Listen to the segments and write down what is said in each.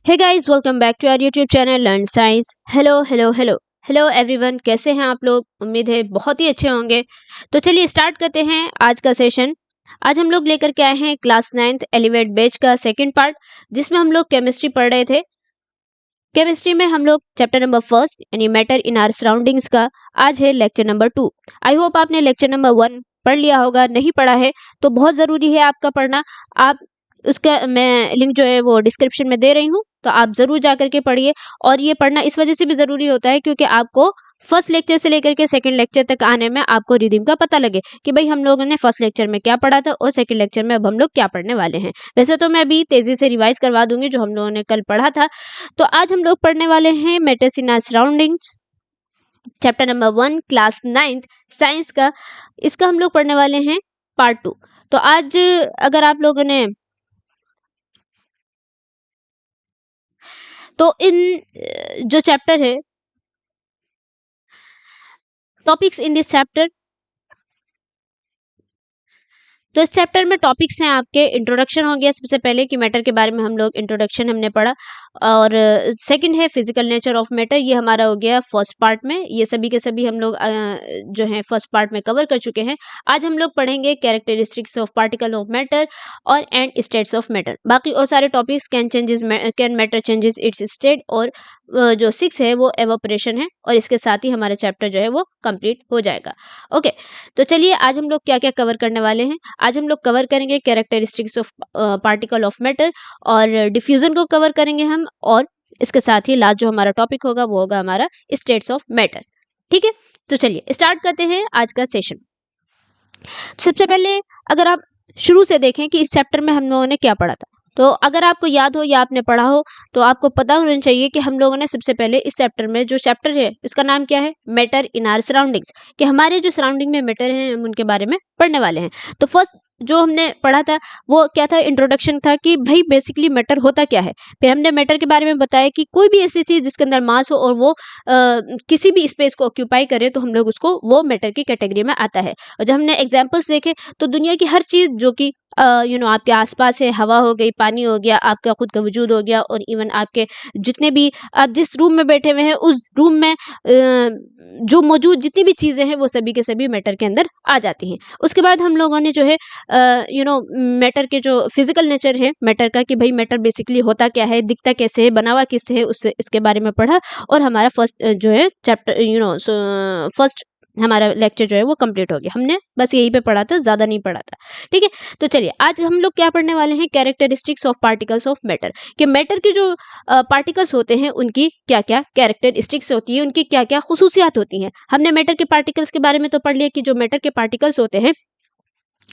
Hey guys, welcome back to our YouTube channel learn science. Hello hello hello hello everyone, कैसे हैं आप लोग? उम्मीद है बहुत ही अच्छे होंगे। तो चलिए स्टार्ट करते हैं आज का सेशन। आज हम लोग लेकर के आए हैं क्लास 9th एलिवेट बैच का सेकंड पार्ट, जिसमें हम लोग केमिस्ट्री पढ़ रहे थे। केमिस्ट्री में हम लोग चैप्टर नंबर फर्स्ट यानी मैटर इन आवर सराउंडिंग्स का आज है लेक्चर नंबर 2। आई होप आपने लेक्चर नंबर 1 पढ़ लिया होगा। नहीं पढ़ा है तो बहुत ज़रूरी है आपका पढ़ना। आप उसका मैं लिंक जो है वो डिस्क्रिप्शन में दे रही हूँ, तो आप ज़रूर जा करके पढ़िए। और ये पढ़ना इस वजह से भी ज़रूरी होता है क्योंकि आपको फर्स्ट लेक्चर से लेकर के सेकंड लेक्चर तक आने में आपको रिदम का पता लगे कि भाई हम लोगों ने फर्स्ट लेक्चर में क्या पढ़ा था और सेकंड लेक्चर में अब हम लोग क्या पढ़ने वाले हैं। वैसे तो मैं अभी तेज़ी से रिवाइज करवा दूंगी जो हम लोगों ने कल पढ़ा था। तो आज हम लोग पढ़ने वाले हैं matters in our surroundings, chapter number 1 class 9th science का। इसका हम लोग पढ़ने वाले हैं पार्ट 2। तो आज अगर आप लोगों ने तो इन जो चैप्टर है, टॉपिक्स इन दिस चैप्टर, तो इस चैप्टर में टॉपिक्स हैं आपके। इंट्रोडक्शन हो गया सबसे पहले कि मैटर के बारे में हम लोग इंट्रोडक्शन हमने पढ़ा। और सेकंड है फिजिकल नेचर ऑफ मैटर, ये हमारा हो गया फर्स्ट पार्ट में। ये सभी के सभी हम लोग जो है फर्स्ट पार्ट में कवर कर चुके हैं। आज हम लोग पढ़ेंगे characteristics of particle of matter और एंड स्टेट्स ऑफ मैटर। बाकी और सारे topics can matter changes it's state, और जो 6 है वो एवोपरेशन है। और इसके साथ ही हमारा चैप्टर जो है वो कंप्लीट हो जाएगा। ओके, तो चलिए आज हम लोग क्या क्या कवर करने वाले हैं। आज हम लोग कवर करेंगे characteristics of particle of matter और डिफ्यूजन को कवर करेंगे हम। और इसके साथ ही लास्ट जो हमारा टॉपिक होगा वो होगा हमारा स्टेट्स ऑफ मैटर। ठीक है, तो चलिए स्टार्ट करते हैं आज का सेशन। सबसे पहले अगर आप शुरू से देखें कि इस चैप्टर में हम लोगों ने क्या पढ़ा था, तो अगर आपको याद हो या आपने पढ़ा हो तो आपको पता होना चाहिए कि हम लोगों ने सबसे पहले इस चैप्टर में, जो चैप्टर है इसका नाम क्या है, मैटर इन आवर सराउंडिंग्स, कि हमारे जो सराउंडिंग में मैटर हैं हम उनके बारे में पढ़ने वाले हैं। तो फर्स्ट जो हमने पढ़ा था वो क्या था, इंट्रोडक्शन था कि भाई बेसिकली मैटर होता क्या है। फिर हमने मैटर के बारे में बताया कि कोई भी ऐसी चीज जिसके अंदर मास हो और वो किसी भी स्पेस को ऑक्यूपाई करे तो हम लोग उसको वो मैटर की कैटेगरी में आता है। और जब हमने एग्जाम्पल्स देखे तो दुनिया की हर चीज जो कि आपके आसपास है, हवा हो गई, पानी हो गया, आपका खुद का वजूद हो गया, और इवन आपके जितने भी आप जिस रूम में बैठे हुए हैं उस रूम में जो मौजूद जितनी भी चीज़ें हैं वो सभी के सभी मैटर के अंदर आ जाती हैं। उसके बाद हम लोगों ने जो है मैटर के जो फिजिकल नेचर है मैटर का, कि भाई मैटर बेसिकली होता क्या है, दिखता कैसे है, बना हुआ किससे है, उससे इसके बारे में पढ़ा। और हमारा फर्स्ट जो है चैप्टर फर्स्ट हमारा लेक्चर जो है वो कंप्लीट हो गया। हमने बस यही पे पढ़ा था, ज़्यादा नहीं पढ़ा था। ठीक है, तो चलिए आज हम लोग क्या पढ़ने वाले हैं, characteristics of particles of matter, कि मैटर के जो पार्टिकल्स होते हैं उनकी क्या क्या कैरेक्टरिस्टिक्स होती है, उनकी क्या क्या खुसूसियात होती हैं। हमने मैटर के पार्टिकल्स के बारे में तो पढ़ लिया कि जो मैटर के पार्टिकल्स होते हैं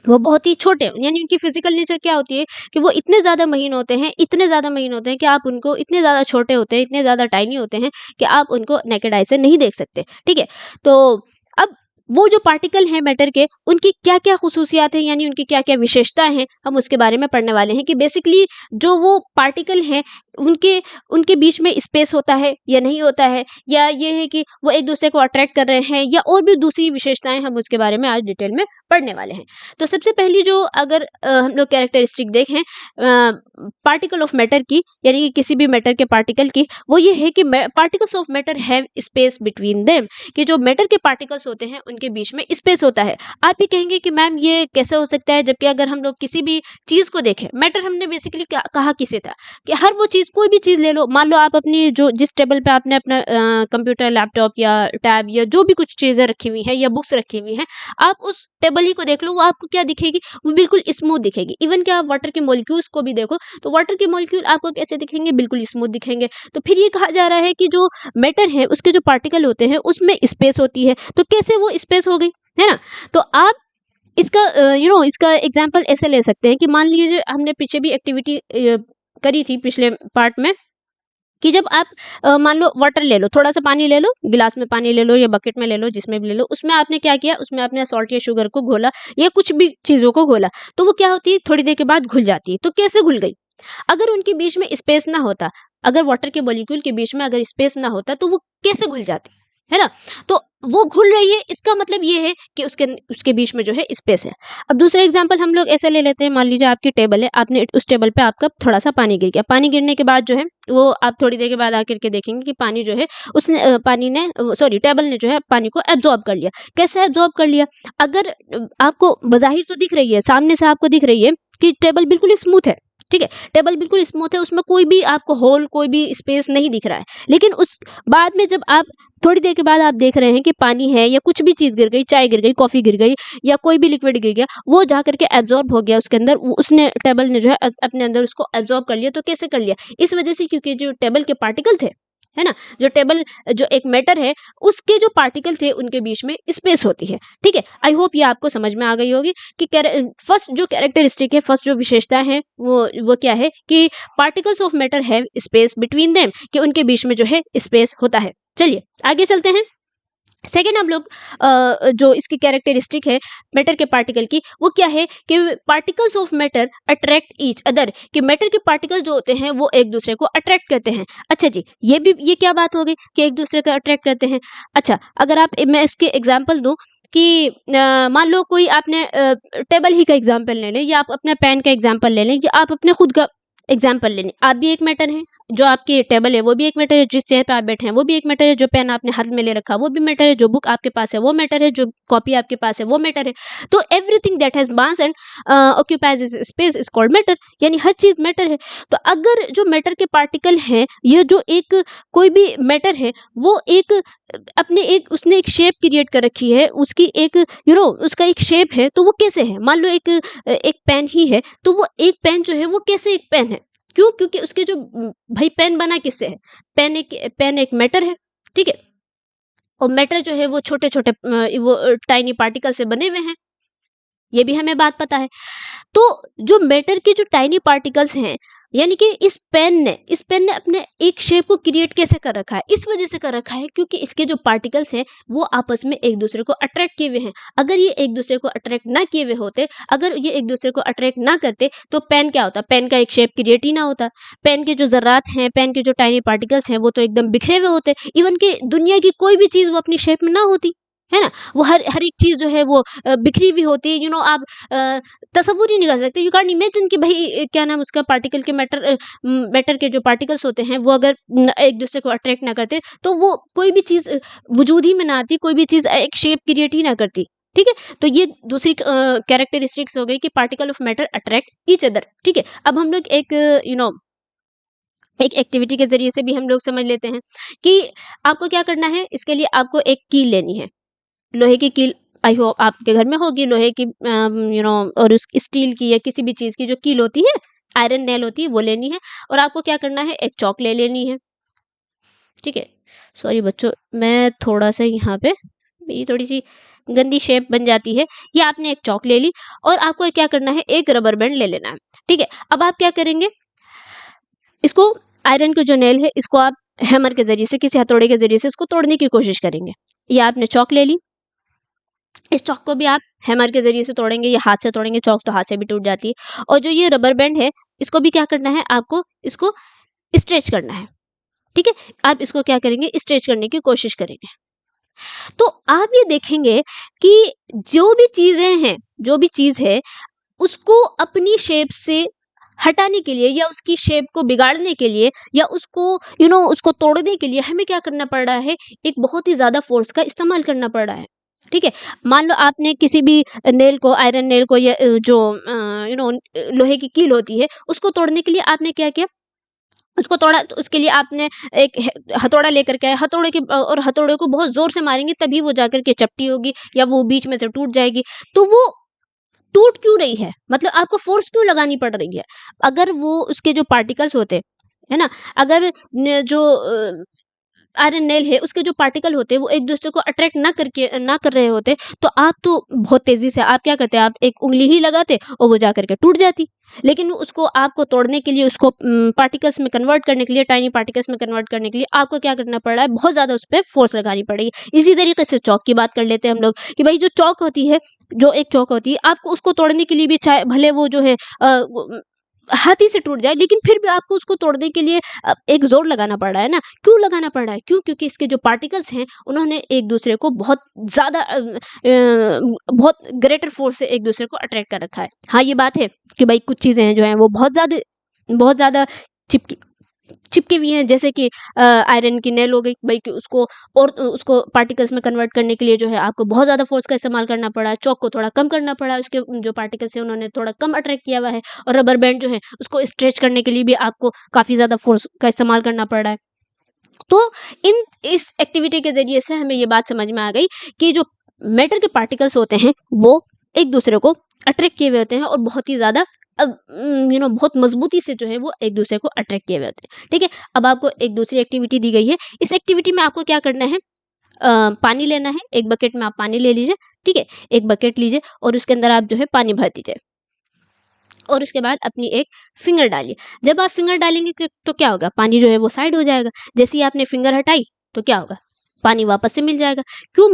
वो बहुत ही छोटे, यानी उनकी फिजिकल नेचर क्या होती है कि वो इतने ज़्यादा महीन होते हैं, इतने ज़्यादा महीन होते हैं कि आप उनको, इतने ज़्यादा छोटे होते हैं, इतने ज़्यादा टाइनी होते हैं कि आप उनको नेकेड आई से नहीं देख सकते। ठीक है, तो अब वो जो पार्टिकल हैं मैटर के, उनकी क्या क्या खुसूसियात हैं, यानी उनकी क्या क्या विशेषताएं हैं, हम उसके बारे में पढ़ने वाले हैं। कि बेसिकली जो वो पार्टिकल हैं उनके उनके बीच में स्पेस होता है या नहीं होता है, या ये है कि वो एक दूसरे को अट्रैक्ट कर रहे हैं, या और भी दूसरी विशेषताएं, हम उसके बारे में आज डिटेल में पढ़ने वाले हैं। तो सबसे पहली जो अगर हम लोग कैरेक्टरिस्टिक देखें पार्टिकल ऑफ मैटर की, यानी कि किसी भी मैटर के पार्टिकल की, वो ये है कि particles of matter have space between them, कि जो मैटर के पार्टिकल्स होते हैं उनके बीच में स्पेस होता है। आप ये कहेंगे कि मैम ये कैसे हो सकता है, जबकि अगर हम लोग किसी भी चीज़ को देखें, मैटर हमने बेसिकली कहा किसे था, कि हर वो चीज़, कोई भी चीज़ ले लो, मान लो आप अपनी जो जिस टेबल पे आपने अपना कंप्यूटर, लैपटॉप या टैब या जो भी कुछ चीज़ें रखी हुई हैं या बुक्स रखी हुई हैं, आप उस टेबल ही को देख लो, वो आपको क्या दिखेगी, वो बिल्कुल स्मूथ दिखेगी। इवन क्या आप वाटर के मॉलिक्यूल्स को भी देखो तो वाटर के मॉलिक्यूल आपको कैसे दिखेंगे, बिल्कुल स्मूथ दिखेंगे। तो फिर ये कहा जा रहा है कि जो मैटर है उसके जो पार्टिकल होते हैं उसमें स्पेस होती है, तो कैसे वो स्पेस हो गई, है ना। तो आप इसका इसका एग्जांपल ऐसे ले सकते हैं कि मान लीजिए हमने पीछे भी एक्टिविटी करी थी पिछले पार्ट में, कि जब आप मान लो वाटर ले लो, थोड़ा सा पानी ले लो, गिलास में पानी ले लो या बकेट में ले लो, जिसमें भी ले लो, उसमें आपने क्या किया, उसमें आपने सॉल्ट या शुगर को घोला या कुछ भी चीज़ों को घोला, तो वो क्या होती है, थोड़ी देर के बाद घुल जाती है। तो कैसे घुल गई, अगर उनके बीच में स्पेस ना होता, अगर वाटर के मॉलिक्यूल के बीच में अगर स्पेस ना होता तो वो कैसे घुल जाती है ना। तो वो घुल रही है, इसका मतलब ये है कि उसके उसके बीच में जो है स्पेस है। अब दूसरा एग्जांपल हम लोग ऐसे ले लेते हैं, मान लीजिए आपकी टेबल है, आपने उस टेबल पे आपका थोड़ा सा पानी गिर गया, पानी गिरने के बाद जो है वो आप थोड़ी देर के बाद आकर के देखेंगे कि पानी जो है उसने पानी ने सॉरी टेबल ने जो है पानी को एब्जॉर्ब कर लिया। कैसे एब्जॉर्ब कर लिया? अगर आपको बज़ाहिर तो दिख रही है, सामने से आपको दिख रही है कि टेबल बिल्कुल स्मूथ है, ठीक है, टेबल बिल्कुल स्मूथ है, उसमें कोई भी आपको होल, कोई भी स्पेस नहीं दिख रहा है। लेकिन उस बाद में जब आप थोड़ी देर के बाद आप देख रहे हैं कि पानी है या कुछ भी चीज़ गिर गई, चाय गिर गई, कॉफ़ी गिर गई या कोई भी लिक्विड गिर गया, वो जा करके एब्ज़ॉर्ब हो गया उसके अंदर, उसने टेबल ने जो है अपने अंदर उसको एब्ज़ॉर्ब कर लिया। तो कैसे कर लिया? इस वजह से, क्योंकि जो टेबल के पार्टिकल थे, है ना? जो टेबल जो एक मैटर है, उसके जो पार्टिकल थे उनके बीच में स्पेस होती है, ठीक है? आई होप ये आपको समझ में आ गई होगी कि फर्स्ट जो कैरेक्टरिस्टिक है, फर्स्ट जो विशेषता है वो क्या है कि particles of matter have space between them, कि उनके बीच में जो है स्पेस होता है। चलिए आगे चलते हैं। सेकेंड हम लोग जो इसकी कैरेक्टरिस्टिक है मैटर के पार्टिकल की, वो क्या है कि particles of matter attract each other, कि मैटर के पार्टिकल जो होते हैं वो एक दूसरे को अट्रैक्ट करते हैं। अच्छा जी, ये क्या बात हो गई कि एक दूसरे को अट्रैक्ट करते हैं? अच्छा, अगर आप मैं इसके एग्जांपल दूं कि मान लो कोई आपने टेबल ही का एग्जांपल ले लें, या आप अपने पेन का एग्जांपल ले लें, या आप अपने खुद का एग्जाम्पल लें। आप भी एक मैटर हैं, जो आपकी टेबल है वो भी एक मैटर है, जिस चेयर पे आप बैठे हैं वो भी एक मैटर है, जो पेन आपने हाथ में ले रखा वो भी मैटर है, जो बुक आपके पास है वो मैटर है, जो कॉपी आपके पास है वो मैटर है। तो everything that has mass and occupies space is called matter, यानी हर चीज मैटर है। तो अगर जो मैटर के पार्टिकल हैं, ये जो एक कोई भी मैटर है, वो एक अपने एक उसने एक शेप क्रिएट कर रखी है, उसकी एक उसका एक शेप है, तो वो कैसे है? मान लो एक पेन ही है, तो वो एक पेन जो है वो कैसे एक पेन है? क्यों? क्योंकि उसके जो भाई पेन बना किससे है? पेन एक मैटर है, ठीक है? और मैटर जो है वो छोटे-छोटे वो टाइनी पार्टिकल से बने हुए हैं, ये भी हमें बात पता है। तो जो मैटर के जो टाइनी पार्टिकल्स हैं, यानी कि इस पेन ने अपने एक शेप को क्रिएट कैसे कर रखा है? इस वजह से कर रखा है क्योंकि इसके जो पार्टिकल्स हैं वो आपस में एक दूसरे को अट्रैक्ट किए हुए हैं। अगर ये एक दूसरे को अट्रैक्ट ना किए हुए होते, अगर ये एक दूसरे को अट्रैक्ट ना करते, तो पेन क्या होता? पेन का एक शेप क्रिएट ही ना होता। पेन के जो ज़र्रात हैं, पेन के जो टाइनी पार्टिकल्स हैं, वो तो एकदम बिखरे हुए होते। इवन कि दुनिया की कोई भी चीज़ वो अपनी शेप में ना होती, है ना? वो हर हर एक चीज़ जो है वो बिखरी हुई होती है। आप तसव्वुर ही नहीं कर सकते, यू कांट इमेजिन कि भाई क्या नाम उसका पार्टिकल के मैटर के जो पार्टिकल्स होते हैं वो अगर एक दूसरे को अट्रैक्ट ना करते, तो वो कोई भी चीज़ वजूद ही में ना आती, कोई भी चीज़ एक शेप क्रिएट ही ना करती, ठीक है? तो ये दूसरी कैरेक्टरिस्टिक्स हो गई कि particle of matter attract each other, ठीक है? अब हम लोग एक एक एक्टिविटी के जरिए से भी हम लोग समझ लेते हैं कि आपको क्या करना है। इसके लिए आपको एक कील लेनी है, लोहे की कील। आई होप आपके घर में होगी लोहे की, और उस स्टील की या किसी भी चीज़ की जो कील होती है, आयरन नेल होती है, वो लेनी है। और आपको क्या करना है, एक चॉक ले लेनी है, ठीक है? सॉरी बच्चों, मैं थोड़ा-सा यहाँ पे मेरी थोड़ी-सी गंदी शेप बन जाती है। ये आपने एक चॉक ले ली और आपको क्या करना है, एक रबर बैंड ले लेना है, ठीक है? अब आप क्या करेंगे, इसको आयरन के जो नेल है, इसको आप हैमर के ज़रिए से, किसी हथौड़े के ज़रिए से इसको तोड़ने की कोशिश करेंगे। ये आपने चॉक ले ली, इस चॉक को भी आप हैमर के ज़रिए से तोड़ेंगे या हाथ से तोड़ेंगे, चॉक तो हाथ से भी टूट जाती है। और जो ये रबर बैंड है, इसको भी क्या करना है, आपको इसको स्ट्रेच करना है, ठीक है? आप इसको क्या करेंगे, स्ट्रेच करने की कोशिश करेंगे। तो आप ये देखेंगे कि जो भी चीज़ है, उसको अपनी शेप से हटाने के लिए या उसकी शेप को बिगाड़ने के लिए या उसको उसको तोड़ने के लिए हमें क्या करना पड़ रहा है, एक बहुत ही ज़्यादा फ़ोर्स का इस्तेमाल करना पड़ रहा है, ठीक है? मान लो आपने किसी भी नेल को, आयरन नेल को, या जो लोहे की कील होती है, उसको तोड़ने के लिए आपने क्या किया, उसको तोड़ा। तो उसके लिए आपने एक हथौड़ा लेकर के आए, और हथौड़े को बहुत ज़ोर से मारेंगे तभी वो जाकर के चपटी होगी या वो बीच में से टूट जाएगी। तो वो टूट क्यों रही है, मतलब आपको फोर्स क्यों लगानी पड़ रही है? अगर वो उसके जो पार्टिकल्स होते, है ना, अगर जो आयरन नेल है उसके जो पार्टिकल होते वो एक दूसरे को अट्रैक्ट ना कर रहे होते, तो आप तो बहुत तेजी से आप क्या करते, आप एक उंगली ही लगाते और वो जा करके टूट जाती। लेकिन उसको आपको तोड़ने के लिए, उसको पार्टिकल्स में कन्वर्ट करने के लिए, टाइनी पार्टिकल्स में कन्वर्ट करने के लिए आपको क्या करना पड़ रहा है, बहुत ज़्यादा उस पर फोर्स लगानी पड़ेगी। इसी तरीके से चौक की बात कर लेते हैं हम लोग कि भाई जो चौक होती है, जो एक चौक होती है, आपको उसको तोड़ने के लिए भी, चाहे भले वो जो है हाथी से टूट जाए, लेकिन फिर भी आपको उसको तोड़ने के लिए एक जोर लगाना पड़ रहा है ना। क्यों लगाना पड़ रहा है? क्यों? क्योंकि इसके जो पार्टिकल्स हैं उन्होंने एक दूसरे को बहुत ज़्यादा बहुत ग्रेटर फोर्स से एक दूसरे को अट्रैक्ट कर रखा है। हाँ, ये बात है कि भाई कुछ चीज़ें हैं जो हैं वो बहुत ज़्यादा चिपकी चिपकी हुई हैं, जैसे कि आयरन की नेल हो गई भाई, कि उसको और उसको पार्टिकल्स में कन्वर्ट करने के लिए जो है आपको बहुत ज़्यादा फोर्स का इस्तेमाल करना पड़ा। चॉक को थोड़ा कम करना पड़ा, उसके जो पार्टिकल्स हैं उन्होंने थोड़ा कम अट्रैक्ट किया हुआ है। और रबर बैंड जो है उसको स्ट्रेच करने के लिए भी आपको काफ़ी ज़्यादा फोर्स का इस्तेमाल करना पड़ रहा है। तो इन इस एक्टिविटी के ज़रिए से हमें ये बात समझ में आ गई कि जो मैटर के पार्टिकल्स होते हैं वो एक दूसरे को अट्रैक्ट किए हुए होते हैं, और बहुत ही ज़्यादा बहुत मजबूती से जो है वो एक दूसरे को अट्रैक्ट किए हुए होते हैं। ठीक है, अब आपको एक दूसरी एक्टिविटी दी गई है। इस एक्टिविटी में आपको क्या करना है, पानी लेना है। एक बकेट में आप पानी ले लीजिए। ठीक है, एक बकेट लीजिए और उसके अंदर आप जो है पानी भर दीजिए, और उसके बाद अपनी एक फिंगर डालिए। जब आप फिंगर डालेंगे तो क्या होगा, पानी जो है वो साइड हो जाएगा। जैसे ही आपने फिंगर हटाई तो क्या होगा, पानी वापस से मिल जाएगा। क्यों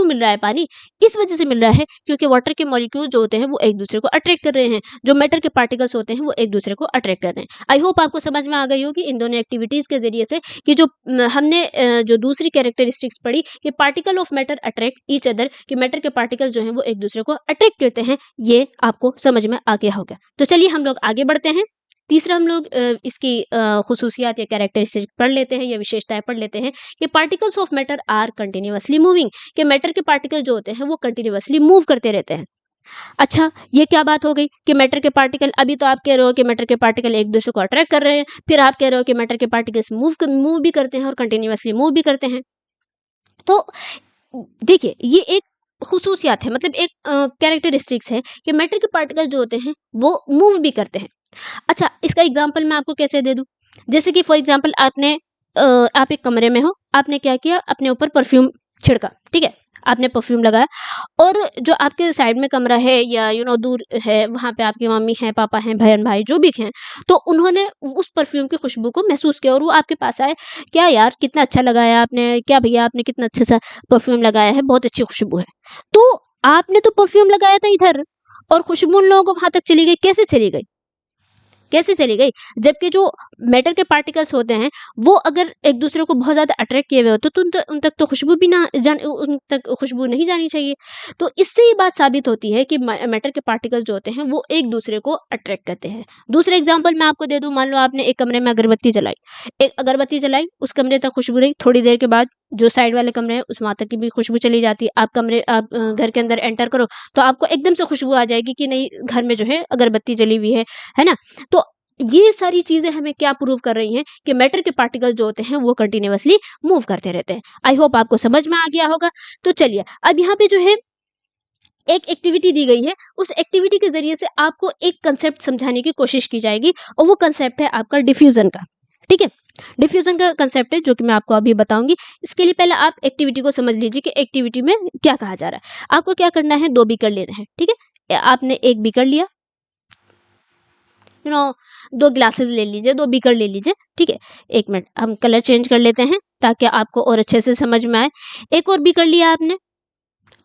मिल रहा है पानी? इस वजह से मिल रहा है क्योंकि वाटर के मॉलिक्यूल जो होते हैं वो एक दूसरे को अट्रैक्ट कर रहे हैं। जो मैटर के पार्टिकल्स होते हैं वो एक दूसरे को अट्रैक्ट कर रहे हैं। आई होप आपको समझ में आ गई होगी इन दोनों एक्टिविटीज के जरिए से कि जो हमने जो दूसरी कैरेक्टरिस्टिक्स पढ़ी कि particle of matter attract each other, कि मैटर के पार्टिकल जो हैं वो एक दूसरे को अट्रैक्ट करते हैं, ये आपको समझ में आ गया होगा। तो चलिए हम लोग आगे बढ़ते हैं। तीसरा हम लोग इसकी खुसूसियात या कैरेक्टरिस्टिक पढ़ लेते हैं या विशेषताएं पढ़ लेते हैं कि particles of matter are continuously moving, कि मैटर के पार्टिकल जो होते हैं वो कंटिन्यूअसली मूव करते रहते हैं। अच्छा, ये क्या बात हो गई कि मैटर के पार्टिकल, अभी तो आप कह रहे हो कि मैटर के पार्टिकल एक दूसरे को अट्रैक्ट कर रहे हैं, फिर आप कह रहे हो कि मैटर के पार्टिकल्स मूव भी करते हैं और कंटिन्यूअसली मूव भी करते हैं। तो देखिए, ये एक खुसूसियात है, मतलब एक कैरेक्टरिस्टिक्स है कि मैटर के पार्टिकल जो होते हैं वो मूव भी करते हैं। अच्छा, इसका एग्जाम्पल मैं आपको कैसे दे दूं? जैसे कि फॉर एग्जाम्पल आप एक कमरे में हो, आपने क्या किया, अपने ऊपर परफ्यूम छिड़का। ठीक है, आपने परफ्यूम लगाया, और जो आपके साइड में कमरा है या दूर है, वहां पे आपकी मम्मी है, पापा हैं, बहन भाई जो भी हैं, तो उन्होंने उस परफ्यूम की खुशबू को महसूस किया और वो आपके पास आए, क्या यार कितना अच्छा लगाया आपने, क्या भैया आपने कितना अच्छा सा परफ्यूम लगाया है, बहुत अच्छी खुशबू है। तो आपने तो परफ्यूम लगाया था इधर, और खुशबू उन लोगों को वहां तक चली गई। कैसे चली गई? कैसे चली गई? जबकि जो मैटर के पार्टिकल्स होते हैं वो अगर एक दूसरे को बहुत ज़्यादा अट्रैक्ट किए हुए होते तो उन तक तो खुशबू भी ना जान उन तक खुशबू नहीं जानी चाहिए। तो इससे ये बात साबित होती है कि मैटर के पार्टिकल्स जो होते हैं वो एक दूसरे को अट्रैक्ट करते हैं। दूसरा एग्जाम्पल मैं आपको दे दूं, मान लो आपने एक कमरे में अगरबत्ती जलाई, उस कमरे तक खुशबू रही, थोड़ी देर के बाद जो साइड वाले कमरे हैं उस वहां तक की भी खुशबू चली जाती है। आप घर के अंदर एंटर करो तो आपको एकदम से खुशबू आ जाएगी कि नहीं, घर में जो है अगरबत्ती जली हुई है ना। तो ये सारी चीजें हमें क्या प्रूव कर रही हैं कि मैटर के पार्टिकल जो होते हैं वो कंटिन्यूअसली मूव करते रहते हैं। आई होप आपको समझ में आ गया होगा। तो चलिए, अब यहाँ पे जो है एक एक्टिविटी दी गई है, उस एक्टिविटी के जरिए से आपको एक कंसेप्ट समझाने की कोशिश की जाएगी, और वो कंसेप्ट है आपका डिफ्यूजन का। ठीक है, डिफ्यूजन का कंसेप्ट है जो कि मैं आपको अभी बताऊंगी। इसके लिए पहले आप एक्टिविटी को समझ लीजिए कि एक्टिविटी में क्या कहा जा रहा है। आपको क्या करना है, 2 बीकर लेना है। ठीक है, आपने एक बीकर लिया, 2 ग्लासेस ले लीजिए, 2 बीकर ले लीजिए। ठीक है, एक मिनट हम कलर चेंज कर लेते हैं ताकि आपको और अच्छे से समझ में आए। एक और बीकर लिया आपने,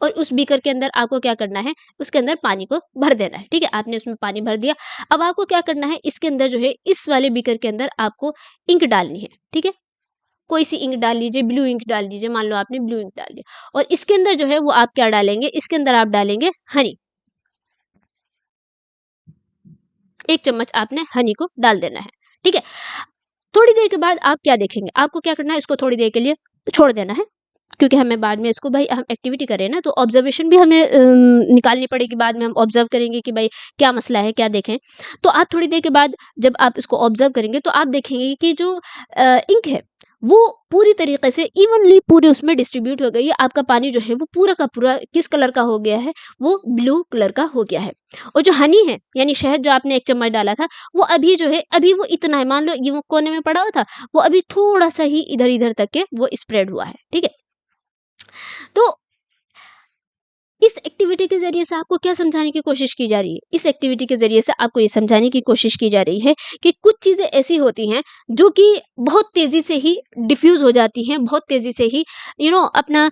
और उस बीकर के अंदर आपको क्या करना है, उसके अंदर पानी को भर देना है। ठीक है, आपने उसमें पानी भर दिया। अब आपको क्या करना है, इसके अंदर जो है इस वाले बीकर के अंदर आपको इंक डालनी है। ठीक है, कोई सी इंक डाल लीजिए, ब्लू इंक डाल लीजिए, मान लो आपने ब्लू इंक डाल दिया, और इसके अंदर जो है वो आप क्या डालेंगे, इसके अंदर आप डालेंगे हनी। 1 चम्मच आपने हनी को डाल देना है। ठीक है, थोड़ी देर के बाद आप क्या देखेंगे, आपको क्या करना है, इसको थोड़ी देर के लिए छोड़ देना है, क्योंकि हमें बाद में इसको, भाई हम एक्टिविटी करें ना, तो ऑब्जर्वेशन भी हमें निकालनी पड़ेगी। बाद में हम ऑब्जर्व करेंगे कि भाई क्या मसला है, क्या देखें। तो आप थोड़ी देर के बाद जब आप इसको ऑब्जर्व करेंगे तो आप देखेंगे कि जो इंक है वो पूरी तरीके से इवनली पूरे उसमें डिस्ट्रीब्यूट हो गई है। आपका पानी जो है वो पूरा का पूरा किस कलर का हो गया है, वो ब्लू कलर का हो गया है। और जो हनी है यानी शहद जो आपने 1 चम्मच डाला था, वो अभी जो है अभी वो इतना है, मान लो ये वो कोने में पड़ा हुआ था, वो अभी थोड़ा सा ही इधर इधर तक के वो स्प्रेड हुआ है। ठीक है, तो इस एक्टिविटी के ज़रिए से आपको क्या समझाने की कोशिश की जा रही है? इस एक्टिविटी के ज़रिए से आपको ये समझाने की कोशिश की जा रही है कि कुछ चीज़ें ऐसी होती हैं जो कि बहुत तेज़ी से ही डिफ्यूज़ हो जाती हैं, बहुत तेज़ी से ही अपना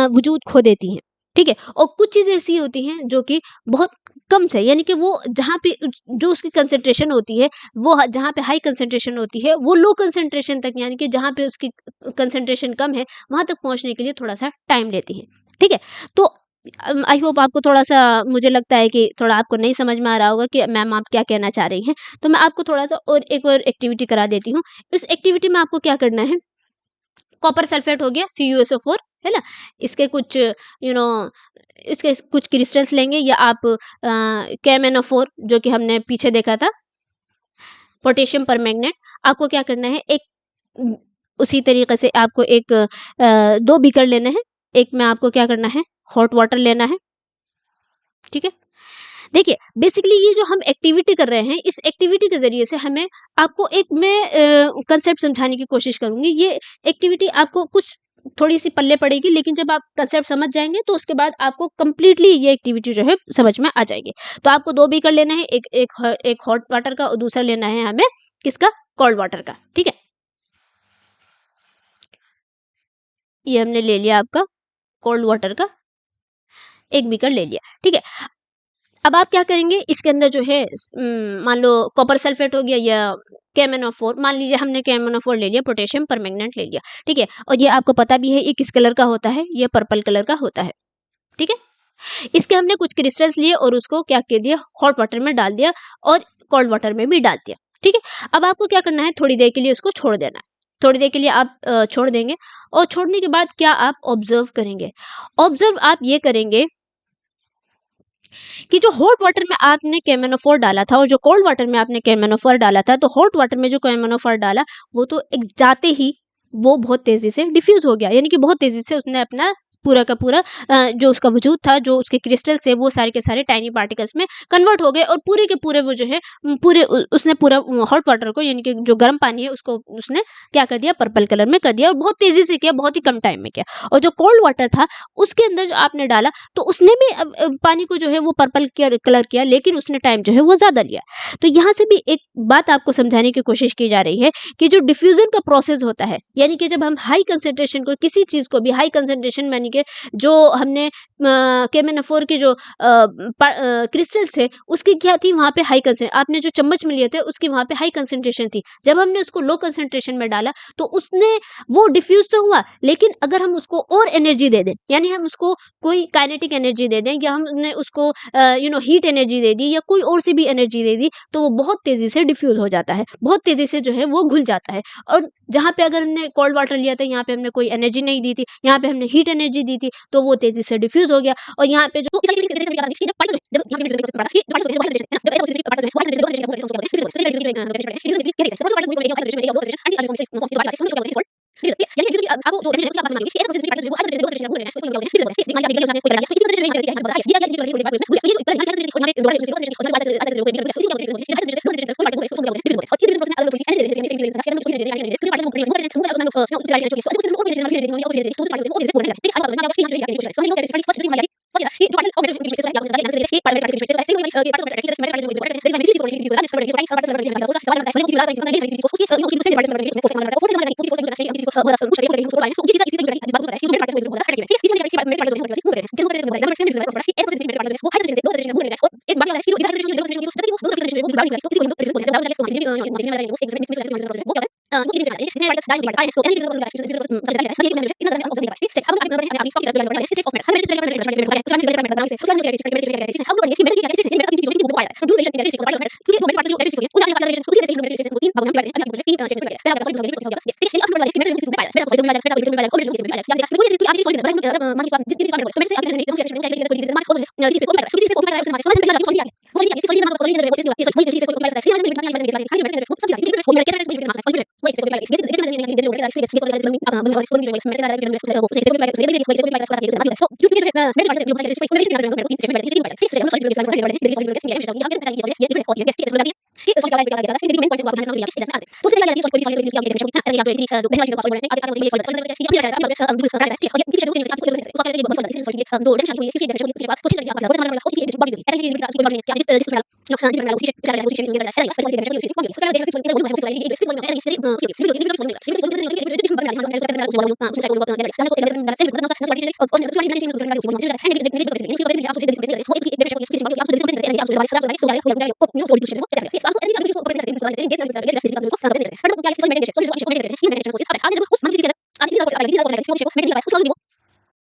वजूद खो देती हैं। ठीक है? और कुछ चीज़ें ऐसी होती हैं जो कि बहुत कम से, यानी कि वो जहाँ पे जो उसकी कंसंट्रेशन होती है, वो जहाँ पे हाई कंसंट्रेशन होती है, वो लो कंसंट्रेशन तक, यानी कि जहाँ पे उसकी कंसंट्रेशन कम है वहाँ तक पहुँचने के लिए थोड़ा सा टाइम लेती है। ठीक है, तो आई होप आपको थोड़ा सा, मुझे लगता है कि थोड़ा आपको नहीं समझ में आ रहा होगा कि मैम आप क्या कहना चाह रही हैं। तो मैं आपको थोड़ा सा और एक और एक्टिविटी करा देती हूँ। इस एक्टिविटी में आपको क्या करना है, कॉपर सल्फेट हो गया CuSO4, है ना, इसके कुछ इसके कुछ क्रिस्टल्स लेंगे, या आप KMnO4 जो कि हमने पीछे देखा था, पोटेशियम परमैंगनेट। आपको क्या करना है, एक उसी तरीके से आपको एक 2 बीकर लेने हैं। एक में आपको क्या करना है, हॉट वाटर लेना है। ठीक है, देखिए बेसिकली ये जो हम एक्टिविटी कर रहे हैं, इस एक्टिविटी के ज़रिए से हमें, आपको एक मैं कंसेप्ट समझाने की कोशिश करूँगी। ये एक्टिविटी आपको कुछ थोड़ी-सी पल्ले पड़ेगी, लेकिन जब आप कंसेप्ट समझ जाएँगे तो उसके बाद आपको कंप्लीटली ये एक्टिविटी जो है समझ में आ जाएगी। तो आपको 2 बीकर लेना है, एक हॉट वाटर का और दूसरा लेना है हमें किसका, कोल्ड वाटर का। ठीक है? ये हमने ले लिया आपका कोल्ड वाटर का, 1 बीकर ले लिया। ठीक है? अब आप क्या करेंगे, इसके अंदर जो है मान लो कॉपर सल्फेट हो गया या KMnO4, मान लीजिए हमने KMnO4 ले लिया, पोटेशियम परमैंगनेट ले लिया। ठीक है, और ये आपको पता भी है ये किस कलर का होता है, ये पर्पल कलर का होता है। ठीक है, इसके हमने कुछ क्रिस्टल्स लिए और उसको क्या कर दिया, हॉट वाटर में डाल दिया और कोल्ड वाटर में भी डाल दिया। ठीक है, अब आपको क्या करना है, थोड़ी देर के लिए उसको छोड़ देना है। थोड़ी देर के लिए आप छोड़ देंगे, और छोड़ने के बाद क्या आप ऑब्जर्व करेंगे, ऑब्जर्व आप ये करेंगे कि जो हॉट वाटर में आपने KMnO4 डाला था और जो कोल्ड वाटर में आपने KMnO4 डाला था, तो हॉट वाटर में जो KMnO4 डाला, वो तो एक जाते ही वो बहुत तेजी से डिफ्यूज हो गया, यानी कि बहुत तेजी से उसने अपना पूरा का पूरा जो उसका वजूद था, जो उसके क्रिस्टल्स थे, वो सारे के सारे टाइनी पार्टिकल्स में कन्वर्ट हो गए, और पूरे के पूरे वो जो है उसने पूरा हॉट वाटर को, यानी कि जो गर्म पानी है उसको उसने क्या कर दिया, पर्पल कलर में कर दिया, और बहुत तेजी से किया, बहुत ही कम टाइम में किया। और जो कोल्ड वाटर था उसके अंदर जो आपने डाला, तो उसने भी पानी को जो है वो पर्पल कलर किया, लेकिन उसने टाइम जो है वो ज़्यादा लिया। तो यहाँ से भी एक बात आपको समझाने की कोशिश की जा रही है कि जो डिफ्यूजन का प्रोसेस होता है, यानी कि जब हम हाई कंसंट्रेशन को, किसी चीज़ को भी हाई कंसंट्रेशन, यानी कि जो हमने KMnO4 के जो क्रिस्टल्स थे उसकी क्या थी, वहाँ पे हाई कंसंट्रेशन, आपने जो चम्मच में लिए थे उसकी वहाँ पे हाई कंसंट्रेशन थी। जब हमने उसको लो कंसंट्रेशन में डाला तो उसने वो डिफ्यूज तो हुआ, लेकिन अगर हम उसको और एनर्जी दे दें, यानी हम उसको कोई काइनेटिक एनर्जी दे दें, या हमने उसको हीट एनर्जी दे दी, या कोई और सी भी एनर्जी दे दी, तो वो बहुत तेजी से डिफ्यूज हो जाता है, बहुत तेजी से जो है वो घुल जाता है। और जहाँ पे अगर हमने कोल्ड वाटर लिया था, यहाँ पे हमने कोई एनर्जी नहीं दी थी, यहाँ पे हमने हीट एनर्जी दी थी, तो वो तेजी से डिफ्यूज हो गया। और यहाँ पे जो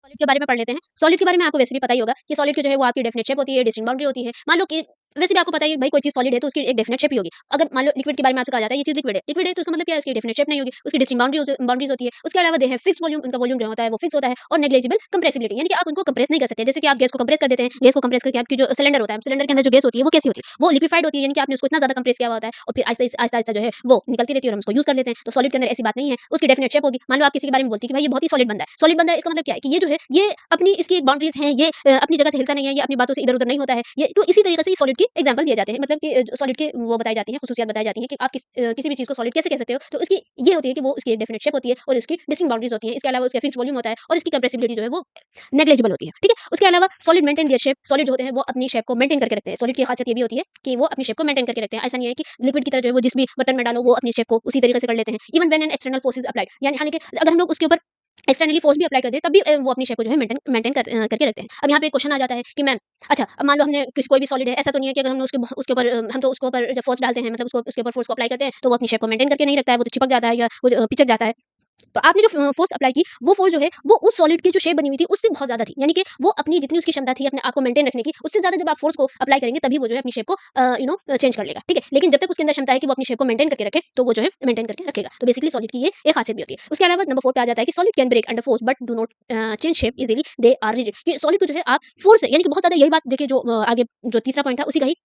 सॉलिड के बारे में पढ़ लेते हैं। सॉलिड के बारे में आपको वैसे भी पता ही होगा कि सॉलिड की जो है वो आपकी डेफिनिट शेप होती है, डिस्टिंक्ट बाउंड्री होती है। मान लो कि वैसे भी आपको पता है भाई कोई चीज़ सॉलिड है तो उसकी एक डेफिनिट शेप ही होगी। अगर मान लो लिक्विड के बारे में आपसे कहा जाता है ये चीज़ लिक्विड है तो इसका मतलब क्या है उसकी डेफिनिट शेप नहीं होगी, उसकी डिस्टिंक्ट बाउंड्रीज होती है। उसके अलावा दे है फिक्स वॉल्यूम, उनका वॉल्यूम जो होता है वो फिक्स होता है और नेग्लिजिबल कंप्रेसिबिलिटी यानी कि आप उनको कंप्रेस नहीं कर सकते। जैसे कि आप गैस को कंप्रेस कर देते हैं, गैस को कंप्रेस करके आपकी जो सिलेंडर होता है, सिलेंडर के अंदर जो गैस होती है वो कैसी होती है? वो लिक्विफाइड होती है यानी कि आपने उसको इतना ज़्यादा कंप्रेस किया हुआ होता है और फिर आहिस्ता-आहिस्ता जो है वो निकलती रहती है और हम उसको यूज़ कर लेते हैं। तो सॉलिड के अंदर ऐसी बात नहीं है, उसकी डेफिनिट शेप होगी। मान लो आप किसी के बारे में बोलती है कि भाई ये बहुत ही सॉलिड बंदा है। सॉलिड बंदा है इसका मतलब क्या है कि ये जो है ये अपनी इसकी एक बाउंड्रीज हैं, ये अपनी जगह से हिलता नहीं है, ये अपनी बातों से इधर-उधर नहीं होता है। ये तो इसी तरीके से सॉलिड की एग्जांपल दिए जाते हैं। मतलब कि सॉलिड के वो बताई जाती हैं, खुसूसियत बताई जाती हैं कि आप किसी भी चीज़ को सॉलिड कैसे कह सकते हो? तो उसकी ये होती है कि वो उसकी एक डेफिनिट शेप होती है और उसकी डिस्टिंक्ट बाउंड्रीज होती हैं। इसके अलावा उसका फिक्स्ड वॉल्यूम होता है और इसकी कंप्रेसिबिलिटी जो है वो नेग्लिजिबल होती है। ठीक है? उसके अलावा solid maintain their shape, solid जो होते हैं वो अपनी शेप को मेंटेन करके रखते हैं। सॉलिड की खासियत ये भी होती है कि वो अपनी शेप को मेंटेन करके रखते हैं। ऐसा नहीं है कि लिक्विड की तरह जो है वो जिस भी बर्तन में डालो वो अपनी शेप को उसी तरीके से कर लेते हैं। Even when an external force is applied यानी कि अगर हम लोग उसके ऊपर एक्सटर्नली फोर्स भी अप्लाई कर दें तब भी वो अपनी शेप को जो है मेंटेन करके रखते हैं। अब यहाँ पे एक क्वेश्चन आ जाता है कि मैम अच्छा अब मान लो हमने कोई भी सॉलिड है, ऐसा तो नहीं है कि अगर हमने उसके ऊपर हम तो उसके ऊपर जब फोर्स डालते हैं मतलब उसके ऊपर फोर्स को अप्लाई करते हैं तो वो अपनी शेप को मेंटेन करके नहीं रखता है, वो तो चिपक जाता है या वो पिचक जाता है। तो आपने जो फोर्स अप्लाई की वो फोर्स जो है वो उस सॉलिड की जो शेप बनी हुई थी उससे बहुत ज्यादा थी, यानी कि वो अपनी जितनी उसकी क्षमता थी अपने आप को मेंटेन रखने की उससे ज्यादा जब आप फोर्स को अप्लाई करेंगे तभी वो जो है अपनी शेप को चेंज कर लेगा। ठीक है, लेकिन जब तक उसके अंदर क्षमता है कि वो अपनी शेप को मेंटेन करके रखे तो वो जो है मेंटेन करके रखेगा। तो बेसिकली सॉलिड की ये एक खासियत भी होती है। उसके अलावा नंबर 4 पे आ जाता है कि solid can break under force but do not change shape easily, they are rigid. कि सॉलिड को जो है आप फोर्स यानी कि बहुत ज्यादा यही बात देखिए जो आगे जो तीसरा पॉइंट था उसी का ही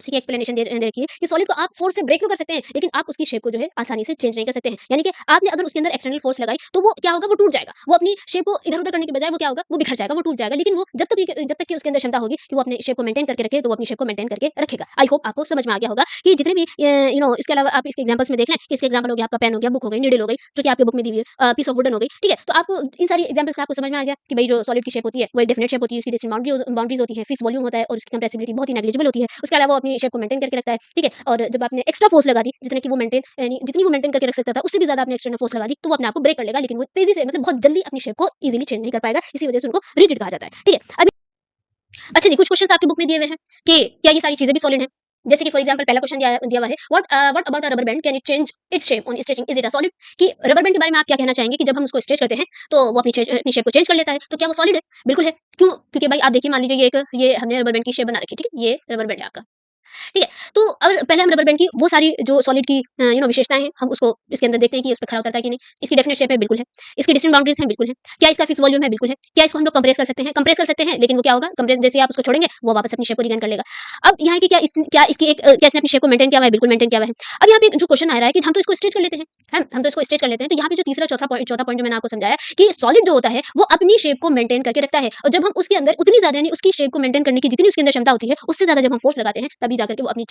उसी की एक्सप्लेनेशन दे रखी है कि सॉलिड को आप फोर्स से ब्रेक तो कर सकते हैं लेकिन आप उसकी शेप को जो है आसानी से चेंज नहीं कर सकते हैं। यानी कि आपने अगर उसके अंदर एक्सटर्नल फोर्स लगाई तो वो क्या होगा, वो टूट जाएगा। वो अपनी शेप को इधर-उधर करने के बजाय वो क्या होगा, वो बिखर जाएगा, वो टूट जाएगा। लेकिन वो जब तक कि उसके अंदर क्षमता होगी कि वो अपनी शेप को मेंटेन करके रखे तो वो अपनी शेप को मेंटेन करके रखेगा। आई होप आपको समझ में आ गया होगा कि जितने भी इसके अलावा आप इसके एग्जांपल्स में देख लें कि इसके एग्जांपल हो गया आपका पेन हो गया, बुक हो गई, नीडल हो गई जो कि आपके बुक में दी हुई है, पीस ऑफ वुडन हो गई। ठीक है, तो आपको इन सारी एग्जांपल से आपको समझ में आ गया कि भाई जो सॉलिड की शेप होती है वो एक डेफिनिट शेप होती है, उसकी डिस्टिंक्ट बाउंड्रीज होती है, फिक्स वॉल्यूम होता है और उसकी कंप्रेसिबिलिटी बहुत ही नेग्लिजिबल होती है। उसके अलावा वो अपनी शेप को मेंटेन करके रखता है। ठीक है, और जब आपने एक्स्ट्रा फोर्स लगा दी जितने की वो मेंटेन यानी जितनी वो मेंटेन करके रख सकता था उससे भी ज्यादा आपने एक्सटर्नल फोर्स लगा दी तो वो अपने आप को ब्रेक कर लेगा, लेकिन वो तेजी से मतलब बहुत जल्दी अपनी शेप को इजीली चेंज नहीं कर पाएगा। इसी वजह से उनको रिजिड कहा जाता है। ठीक है, अभी अच्छा जी कुछ क्वेश्चंस आपकी बुक में दिए हुए हैं कि क्या ये सारी चीजें भी सॉलिड हैं। जैसे कि फॉर एग्जांपल पहला क्वेश्चन दिया हुआ है what about a rubber band can it change its shape on stretching, is it a solid. कि रबर बैंड के बारे में आप क्या कहना चाहेंगे कि जब हम उसको स्ट्रेच करते हैं तो वो अपनी शेप को चेंज कर लेता है, तो क्या वो सॉलिड है? बिल्कुल है। क्यों? क्योंकि भाई आप देखिए मान लीजिए ये हमने रबर बैंड की शेप बना रखी है। ठीक है, ये रबर बैंड है आपका। ठीक है? तो अगर पहले हम रबर बैंड की वो सारी जो सॉलिड की विशेषताएँ हैं, हम उसको इसके अंदर देखते हैं कि ये उस पे खरा उतरता है कि नहीं। इसकी डेफिनिट शेप है, बिल्कुल है। इसकी डिस्टिंक्ट बाउंड्रीज़ हैं, बिल्कुल है। क्या इसका फिक्स वॉल्यूम है? बिल्कुल है। क्या इसको हम लोग कंप्रेस कर सकते हैं? कंप्रेस कर सकते हैं, लेकिन वो क्या होगा, कंप्रेस जैसे ही आप उसको छोड़ेंगे, वो वापस अपनी शेप को रिगेन कर लेगा। अब यहाँ है कि क्या इसकी क्या इसने अपनी शेप को मेंटेन किया हुआ है? बिल्कुल मेंटेन किया हुआ है। अब यहाँ पे जो क्वेश्चन आ रहा है कि हम तो इसको स्ट्रेच कर लेते हैं, हम तो इसको स्ट्रेच कर लेते हैं। तो यहाँ पे जो तीसरा चौथा पॉइंट जो मैंने आपको समझाया कि सॉलिड जो होता है, वो अपनी शेप को मेंटेन करके रखता है और जब हम उसके अंदर उतनी ज़्यादा यानी उसकी शेप को मेंटेन करने की जितनी उसके अंदर क्षमता होती है, उससे ज़्यादा जब हम फोर्स लगाते हैं, तभी जाकर के वो अपनी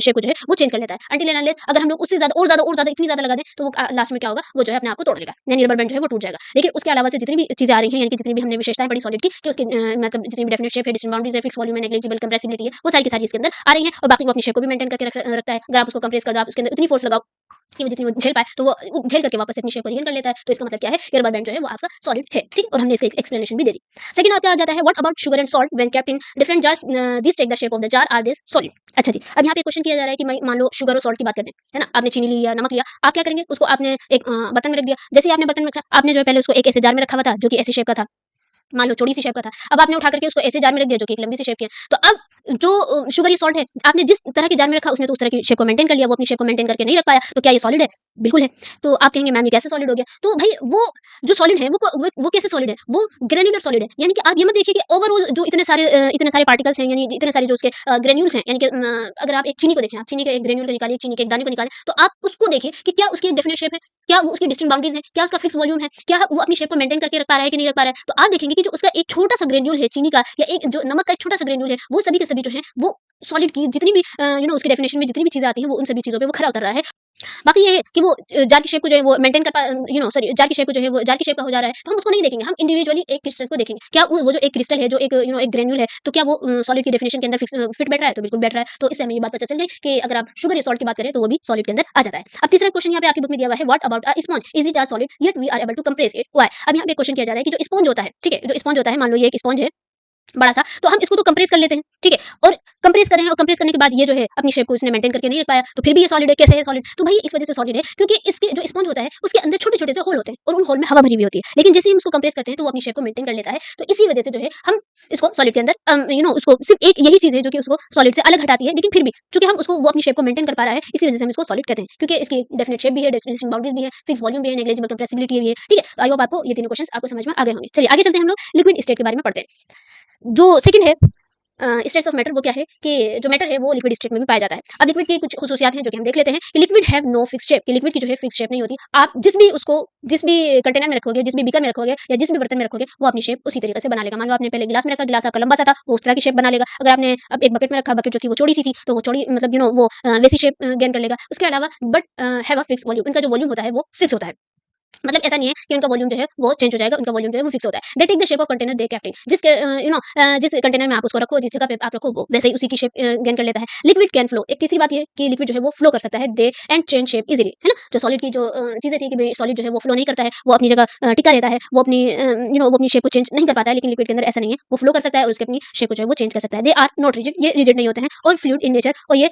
शेप को जो है वो चेंज कर लेता है। अनटिल एंड अनलेस अगर हम लोग उससे ज़्यादा इतनी ज़्यादा लगा दें तो वो लास्ट में क्या होगा, वो जो है अपने आप को तोड़ देगा, यानी रबर बैंड जो है वो टूट जाएगा। लेकिन उसके अलावा से जितनी भी चीज़ें आ रही हैं यानी कि जितनी भी हमने विशेषताएं पढ़ी सॉलिड की कि उसकी मतलब जितनी भी डेफिनिट शेप है, डिस्टिंक्ट बाउंड्रीज है, फिक्स वॉल्यूम है, नेग्लिजिबल कंप्रेसिबिलिटी है, वो सारी की सारी इसके अंदर आ रही हैं और बाकी वो अपनी शेप को भी मेंटेन करके रखता है। अगर आप उसको कंप्रेस कर दो, आप उसके अंदर इतनी फोर्स लगाओ कि वो जितनी वो झेल पाए तो वो झेल करके वापस अपनी शेप को रिगेन कर लेता है। तो इसका मतलब क्या है कि रबर बैंड जो है वो आपका सॉलिड है। ठीक, और हमने इसका एक्सप्लेनेशन भी दे दी। सेकंड और क्या आ जाता है, what about sugar and salt when kept in different jars, this take the shape of the jar, are this solid. अच्छा जी, अब यहाँ पे क्वेश्चन किया जा रहा है कि मान लो शुगर और सॉल्ट की बात करते हैं, है ना? आपने चीनी लिया, नमक लिया, आप क्या करेंगे, उसको आपने एक बर्तन में रख दिया। जैसे ही आपने बर्तन में रखा, आपने जो है पहले उसको एक ऐसे जार में रखा हुआ था जो कि ऐसी शेप का था, मान लो छोटी सी शेप का था। अब आपने उठा करके उसको ऐसे जार में रख दिया जो कि एक लंबी सी शेप की है। तो अब जो शुगर या सॉल्ट है, आपने जिस तरह के जार में रखा उसने तो उस तरह की शेप को मेंटेन कर लिया, वो अपनी शेप को मेंटेन करके नहीं रख पाया। तो क्या ये सॉलिड है? बिल्कुल है। तो आप कहेंगे मैम ये कैसे सॉलिड हो गया? तो भाई वो जो सॉलिड है वो कैसे सॉलिड है? वो ग्रेन्युलर सॉलिड है। यानी कि आप ये मत देखिए कि ओवरऑल जो इतने सारे पार्टिकल्स हैं यानी इतने सारे जो उसके ग्रेन्यूल्स हैं यानी कि अगर आप एक चीनी को देखें, आप चीनी के एक ग्रेन्यूल को निकालिए, चीनी के एक दाने को निकालें, तो आप उसको देखिए कि क्या उसकी एक डेफिनिट शेप है? क्या वो उसकी डिस्टिंक्ट बाउंड्रीज है? क्या उसका फिक्स वॉल्यूम है? क्या वो अपनी शेप को मेंटेन करके रख पा रहा है कि नहीं रख पा रहा है? तो आप देखेंगे कि जो उसका एक छोटा-सा ग्रेन्यूल है चीनी का या एक जो नमक का एक छोटा-सा ग्रेन्यूल है, वो सभी के सभी जो हैं वो सॉलिड की जितनी भी उसकी डेफिनिशन में जितनी भी चीज़ें आती हैं वो उन सभी चीज़ों पे वो खरा उतर रहा है। बाकी ये है कि वो जार की शेप को जो है वो मेंटेन कर पा सॉरी जार की शेप को जो है वो जार की शेप का हो जा रहा है, तो हम उसको नहीं देखेंगे, हम इंडिविजुअली एक क्रिस्टल को देखेंगे। क्या वो जो एक क्रिस्टल है, जो एक एक ग्रेन्यूल है, तो क्या वो सॉलिड की डेफिनिशन के अंदर फिट बैठ रहा है? तो बिल्कुल बैठ रहा है। तो इससे हमें ये बात पता चल गई कि अगर आप शुगर या सॉल्ट की बात करें तो वो भी सॉलिड के अंदर आ जाता है। अब तीसरा क्वेश्चन यहाँ पे आपकी बुक में दिया हुआ है, what about a sponge, is it a solid yet we are able to compress it, why? अब यहाँ पे क्वेश्चन किया जा रहा है कि जो स्पंज होता है, ठीक है, जो स्पंज होता है, मान लो ये एक स्पंज है बड़ा सा, तो हम इसको तो कंप्रेस कर लेते हैं, ठीक है, और कंप्रेस कर रहे हैं, और कंप्रेस करने के बाद ये जो है अपनी शेप को इसने मेंटेन करके नहीं रख पाया, तो फिर भी ये सॉलिड है। कैसे है सॉलिड? तो भाई इस वजह से सॉलिड है क्योंकि इसके जो स्पंज होता है उसके अंदर छोटे-छोटे से होल होते हैं, और उन होल में हवा भरी हुई होती है। लेकिन जैसे ही हम उसको कंप्रेस करते हैं तो वो अपनी शेप को मेंटेन कर लेता है। तो इसी वजह से जो है हम इसको सॉलिड के अंदर उसको सिर्फ एक यही चीज़ है जो कि उसको सॉलिड से अलग हटाती है, लेकिन फिर भी चूँकि हम उसको वो अपनी शेप को मेंटेन कर पा रहा है, इसी वजह से हम इसको सॉलिड कहते हैं, क्योंकि इसकी डेफिनिट शेप भी है, डिस्टिंक्ट बाउंड्रीज भी है, फिक्स वॉल्यूम भी है, नेग्लिजिबल कंप्रेसिबिलिटी भी है, ठीक है। आई होप आपको ये तीनों क्वेश्चंस आपको समझ में आ गए होंगे। चलिए आगे चलते हैं, हम लोग लिक्विड स्टेट के बारे में पढ़ते हैं। जो सेकंड है स्टेट्स ऑफ मैटर, वो क्या है कि जो मैटर है वो लिक्विड स्टेट में भी पाया जाता है। अब लिक्विड की कुछ खुसूसियात हैं जो कि हम देख लेते हैं कि liquid have no fixed shape, कि लिक्विड की जो है फिक्स शेप नहीं होती। आप जिस भी कंटेनर में रखोगे, जिस भी बीकर में रखोगे, या जिस भी बर्तन में रखोगे, वो अपनी शेप उसी तरीके से बना लेगा। मान लो आपने पहले गिलास में रखा, गिलास आपका लंबा सा था, वो उस तरह की शेप बना लेगा। अगर आपने अब एक बकेट में रखा, बकेट जो थी वो चौड़ी सी थी, तो वो चौड़ी मतलब वो वैसी शेप गेन कर लेगा। उसके अलावा but have a fix volume, इनका जो वॉल्यूम होता है वो फिक्स होता है। मतलब ऐसा नहीं है कि उनका वॉल्यूम जो है वो चेंज हो जाएगा, उनका वॉल्यूम जो है वो फिक्स होता है। They take the shape of container they kept in, जिस कंटेनर में आप उसको रखो, जिस जगह पे आप रखो, वो वैसे ही उसी की शेप गेन कर लेता है। लिक्विड कैन फ्लो, एक तीसरी बात ये है कि लिक्विड जो है वो फ्लो कर सकता है, दे एंड चेंज शेप इजीली, है ना। जो सॉलिड की जो चीजें थी कि भाई सॉलिड जो है वो फ्लो नहीं करता है, वो अपनी जगह टिका रहता है, वो अपनी वो अपनी शेप को चेंज नहीं कर पाता है, लेकिन लिक्विड के अंदर ऐसा नहीं है, वो फ्लो कर सकता है और उसकी अपनी शेप को जो है वो चेंज कर सकता है। दे आर नॉट रिजिड, ये रिजिड नहीं होते हैं, और फ्लूइड इन नेचर, और ये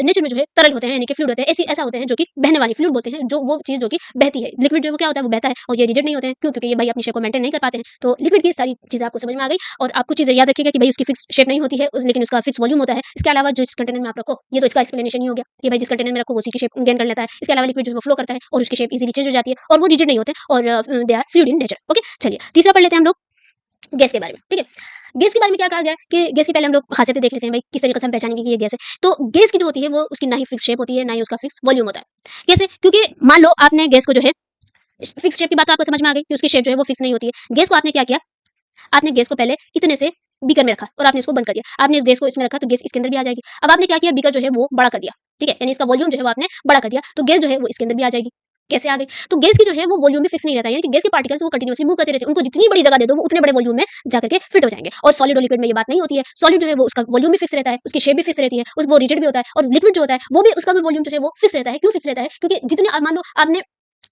नेचर में जो है तरल होते हैं, यानी कि फ्लूइड होते हैं। ऐसा होते हैं जो कि बहने वाली, फ्लूइड बोलते हैं जो वो चीज जो कि बहती है। लिक्विड जो है वो क्या होता है, वो बहता है, और ये रिजिड नहीं होते हैं। क्यों? क्योंकि ये भाई अपनी शेप को मेंटेन नहीं कर पाते हैं। तो लिक्विड की सारी चीजें आपको समझ में आ गई, और आप कुछ चीजें याद रखिएगा कि भाई उसकी फिक्स शेप नहीं होती है, लेकिन उसका फिक्स वॉल्यूम होता है। इसके अलावा जो इस कंटेनर में आप रखो, ये तो इसका एक्सप्लेनेशन ही हो गया कि भाई जिस कंटेनर में रखो वो उसी की शेप गेन कर लेता है। इसके अलावा लिक्विड जो है वो फ्लो करता है और उसकी शेप इजीली चेंज हो जाती है, और वो रिजिड नहीं होते, और they are fluid in nature. Okay, चलिए तीसरा पढ़ लेते हैं हम लोग गैस के बारे में, ठीक है। गैस के बारे में क्या कहा गया है कि गैस की पहले हम लोग खासियतें देख लेते हैं, भाई किस तरीके से हम पहचानेंगे कि ये गैस है। तो गैस की जो होती है वो उसकी ना ही फिक्स शेप होती है, ना ही उसका फिक्स वॉल्यूम होता है। कैसे? क्योंकि मान लो आपने गैस को जो है फिक्स शेप की बात तो आपको समझ में आ गई कि उसकी शेप जो है वो फिक्स नहीं होती है। गैस को आपने क्या किया, आपने गैस को पहले इतने से बीकर में रखा और आपने इसको बंद कर दिया। आपने इस गैस को इसमें रखा तो गैस इसके अंदर भी आ जाएगी। अब आपने क्या किया, बीकर जो है वो बड़ा कर दिया, ठीक है, यानी इसका वॉल्यूम जो है वो आपने बड़ा कर दिया, तो गैस जो है वो इसके अंदर भी आ जाएगी। कैसे आ गई? तो गैस की जो है वो वॉल्यूम भी फिक्स नहीं रहता है, यानी कि गैस के पार्टिकल्स वो कंटिन्यूअसली मूव करते रहते हैं। उनको जितनी बड़ी जगह दे दो वो उतने बड़े वॉल्यूम में जाकर के फिट हो जाएंगे। और सॉलिड और लिक्विड में ये बात नहीं होती है। सॉलिड जो है वो उसका वॉल्यूम भी फिक्स रहता है, उसकी शेप भी फिक्स रहती है, उस वो रिजिड भी होता है, और लिक्विड जो होता है वो भी उसका भी वॉल्यूम जो है वो फिक्स रहता है। क्यों फिक्स रहता है? क्योंकि जितने मान लो आपने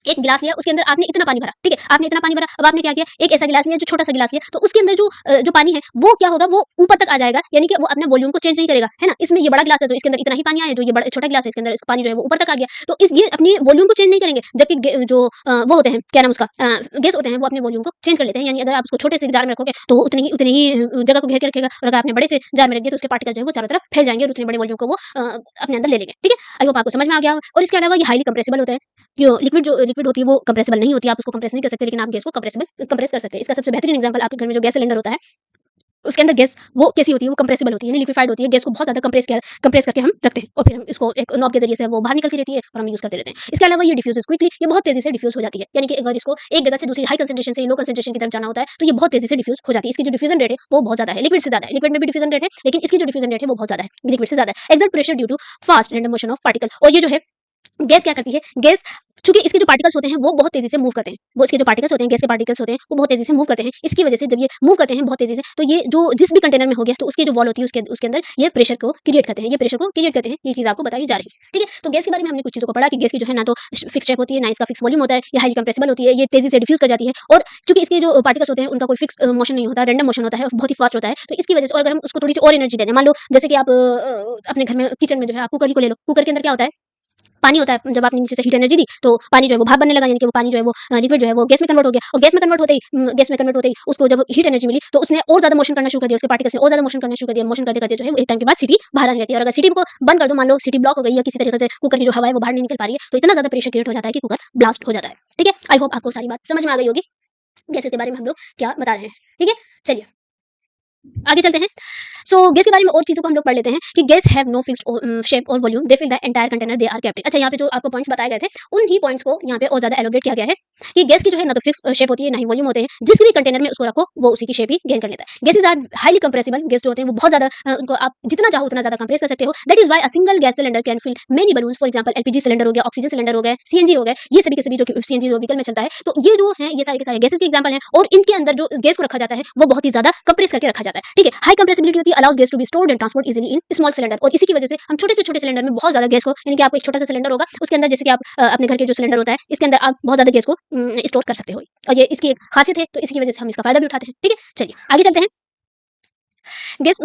एक गिलास लिया, उसके अंदर आपने इतना पानी भरा, ठीक है, आपने इतना पानी भरा। अब आपने क्या किया, एक ऐसा गिलास लिया जो छोटा सा गिलास लिया, तो उसके अंदर जो पानी है वो क्या होगा, वो ऊपर तक आ जाएगा, यानी कि वो अपने वॉल्यूम को चेंज नहीं करेगा, है ना। इसमें ये बड़ा गिलास है तो इसके अंदर इतना ही पानी आया, जो ये बड़ा छोटा गिलास है इसके अंदर पानी जो है वो ऊपर तक आ गया, तो ये अपनी वॉल्यूम को चेंज नहीं करेंगे। जबकि जो वो होते हैं, क्या नाम उसका, गैस होते हैं, वो अपने वॉल्यूम को चेंज कर लेते हैं। यानी अगर आप उसको छोटे से जार में रखोगे तो वो उतनी ही जगह को घेर के रखेगा, और अगर आपने बड़े से जार में रख दिया तो उसके पार्टिकल जो है वो चारों तरफ फैल जाएंगे और उतने बड़े वॉल्यूम को वो अपने अंदर ले लेंगे, ठीक है। आई होप आपको समझ में आ गया होगा। और इसके अलावा ये हाईली कंप्रेसिबल होता है। क्यों? लिक्विड होती है वो कंप्रेसिबल नहीं होती, आप उसको कंप्रेस नहीं कर सकते, लेकिन आप गैस को कंप्रेस कर सकते हैं। इसका सबसे बेहतरीन एग्जांपल आपके घर में जो गैस सिलेंडर होता है, उसके अंदर गैस वो कैसी होती है, वो कंप्रेसिबल होती है, यानी लिक्विफाइड होती है। गैस को बहुत ज़्यादा कंप्रेस करके हम रखते हैं, और फिर हम इसको एक नॉब के जरिए से वो बाहर निकलती रहती है और हम यूज़ करते रहते हैं। इसके अलावा ये डिफ्यूज़ेस क्विकली, ये बहुत तेज़ी से डिफ्यूज़ हो जाती है, यानी कि अगर इसको एक जगह से दूसरी हाई कंसंट्रेशन से लो कंसंट्रेशन की तरफ जाना होता है तो ये बहुत तेज़ी से डिफ्यूज़ हो जाती है। इसकी जो डिफ्यूजन रेट है वो बहुत ज़्यादा है, लिक्विड से ज़्यादा है। लिक्विड में भी डिफ्यूजन रेट है, लेकिन इसकी जो डिफ्यूजन रेट है वो बहुत ज़्यादा है, लिक्विड से ज़्यादा है। Exert pressure due to fast random motion of particle. और ये जो है गैस क्या करती है, गैस चूंकि इसके जो पार्टिकल्स होते हैं वो बहुत तेजी से मूव करते हैं, वो इसके जो पार्टिकल्स होते हैं, गैस के पार्टिकल्स होते हैं, वो बहुत तेजी से मूव करते हैं। इसकी वजह से जब ये मूव करते हैं बहुत तेजी से, तो ये जो जिस भी कंटेनर में हो गया, तो उसकी जो वॉल होती है उसके अंदर ये प्रेशर को क्रिएट करते हैं, ये चीज आपको बताई जा रही है, ठीक है। तो गैस के बारे में हमने कुछ चीजों को पढ़ा कि गैस की जो है ना तो फिक्स शेप होती है, ना इसका फिक्स वॉल्यूम होता है, ये हाईली कंप्रेसिबल होती है, ये तेजी से डिफ्यूज कर जाती है, और चूंकि इसके जो पार्टिकल्स होते हैं उनका कोई फिक्स मोशन नहीं होता, रैंडम मोशन होता है, बहुत ही फास्ट होता है। तो इसकी वजह से, और अगर हम उसको थोड़ी सी और एनर्जी दे दें, मान लो जैसे कि आप अपने घर में किचन में जो है आप कुकर ही को ले लो, कुकर के अंदर क्या होता है, पानी होता है। जब आपने नीचे से हीट एनर्जी दी तो पानी जो है वो भाप बनने लगा, यानी कि वो पानी जो है वो लिक्विड जो है वो गैस में कन्वर्ट हो गया, और गैस में कन्वर्ट होते ही उसको जब हीट एनर्जी मिली तो उसने और ज्यादा मोशन करना शुरू कर दिया, उसके पार्टिकल्स ने और ज्यादा मोशन करना शुरू कर दिया। मोशन करते करते जो है वो एक टाइम के बाद सिटी बाहर आने लगती है, और अगर सिटी को बंद कर दो, मान लो सिटी ब्लॉक हो गई या किसी तरीके से कुकर की जो हवा है वो बाहर नहीं निकल पा रही है, तो इतना ज्यादा प्रेशर क्रिएट हो जाता है कि कुकर ब्लास्ट हो जाता है, ठीक है। आई होप आपको सारी बात समझ में आ गई होगी गैसेस के बारे में हम लोग क्या बता रहे हैं, ठीक है। चलिए आगे चलते हैं। सो गैस के बारे में और चीज़ों को हम लोग पढ़ लेते हैं कि gas have no fixed shape और volume, they fill the entire container, they are kept in. अच्छा, यहाँ पे जो आपको पॉइंट्स बताए गए थे उन्हीं पॉइंट्स को यहाँ पे और ज़्यादा एलोब्रेट किया गया है। कि गैस की जो है ना तो फिक्स शेप होती है ना ही वॉल्यूम होते हैं, जिस भी कंटेनर में उसको रखो वो उसी की शेप ही गेन कर लेता है। Gases are highly compressible, gas जो होते हैं वो बहुत ज्यादा उनको आप जितना चाहो उतना ज्यादा कंप्रेस कर सकते हो। That is why a single gas cylinder can fill many balloons. For example LPG cylinder हो गया, ऑक्सीजन सिलेंडर हो गया, सीएनजी हो गया, ये सभी के सभी जो कि सीएनजी व्हीकल में चलता है, तो ये जो है ये सारे के सारे गैसेज के एग्जांपल हैं और इनके अंदर जो गैस को रखा जाता है वो बहुत ही ज्यादा कंप्रेस करके रखा जाता है। ठीक है, हाई कंप्रेसिबिलिटी होती है, allows gas to be stored and transport easily in small cylinder, और इसी की वजह से हम छोटे से छोटे सिलेंडर में बहुत ज्यादा गैस को, यानी कि आपको एक छोटा सा सिलेंडर होगा उसके अंदर जैसे कि आप अपने घर के जो सिलेंडर होता है इसके अंदर आप बहुत ज्यादा गैस को स्टोर कर सकते हो, और ये इसकी एक खासियत है, तो इसकी वजह से हम इसका फायदा भी उठाते हैं। ठीक है, चलिए आगे चलते हैं। गैस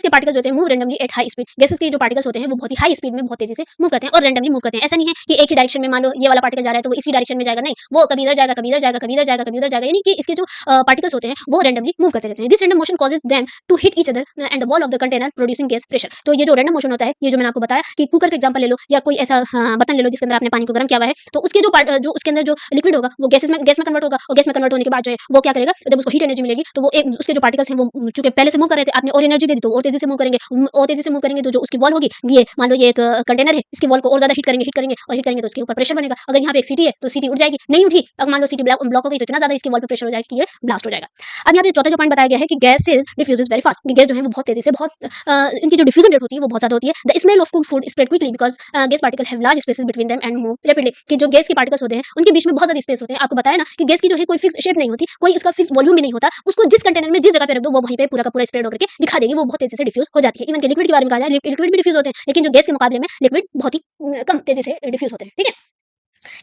के पार्टिकल्स होते हैं move randomly at high speed. Gases के जो पार्टिकल्स होते हैं वो बहुत ही हाई स्पीड में बहुत तेजी से मूव करते हैं और रैंडमली मूव करते हैं। ऐसा नहीं है कि एक ही डायरेक्शन में मान लो ये वाला पार्टिकल जा रहा है तो वो इसी डायरेक्शन में जाएगा, नहीं, वो कभी इधर जाएगा, कभी इधर जाएगा, कभी इधर जाएगा, कभी उधर जाएगा, यानी कि इसके जो पार्टिकल्स होते हैं वो रैंडमली मूव करते रहते हैं। This random motion causes them to hit each other and the wall of the container producing gas pressure. तो ये जो रैंडम मोशन होता है, ये जो मैंने आपको बताया कि कुकर का एग्जांपल ले लो या कोई ऐसा बर्तन ले लो जिसके अंदर आपने पानी को गर्म किया हुआ है, तो उसके जो उसके अंदर जो लिक्विड होगा वो गैस में कन्वर्ट होगा, और गैस में कन्वर्ट होने के बाद जो है वो क्या करेगा, जब उसको हीट एनर्जी मिलेगी तो वो एक उसके जो पार्टिकल्स हैं वो चूंकि पहले से मूव कर रहे थे, आपने और एनर्जी दे दी तो और तेजी से मूव करेंगे, और तेजी से मूव करेंगे तो जो उसकी वॉल होगी, ये मान लो ये एक कंटेनर है, इसकी वॉल को और ज्यादा हीट करेंगे तो उसके ऊपर प्रेशर बनेगा। अगर यहाँ पे एक सीटी है तो सीटी उठ जाएगी, नहीं उठी, अगर मान लो सीटी ब्लॉक हो गई तो इतना ज्यादा इसकी वॉल पे प्रेशर हो जाएगा कि ये ब्लास्ट हो जाएगा। अब यहाँ पे चौथा जो पॉइंट बताया गया है कि gases diffuses very fast, gas जो है वो बहुत तेजी से इनकी जो डिफ्यूजन रेट होती है वो बहुत ज्यादा होती है। The smell of cooked food spread quickly because gas particle have large spaces between them and move rapidly, कि जो गैस के पार्टिकल्स होते हैं उनके बीच में बहुत ज्यादा स्पेस होते हैं। आपको बताया ना कि गैस की जो है कोई फिक्स शेप नहीं होती, कोई उसका फिक्स वॉल्यूम भी नहीं होता, उसको जिस कंटेनर में जिस जगह पे रख दो वो वहीं पे पूरा का पूरा स्प्रेड होकर के दिखा देगी, वो बहुत तेजी से डिफ्यूज हो जाती है। इवन के लिक्विड के बारे में कहा जाए, लिक्विड भी डिफ्यूज होते हैं, लेकिन जो गैस के मुकाबले में लिक्विड बहुत ही कम तेजी से डिफ्यूज होते हैं। ठीक है,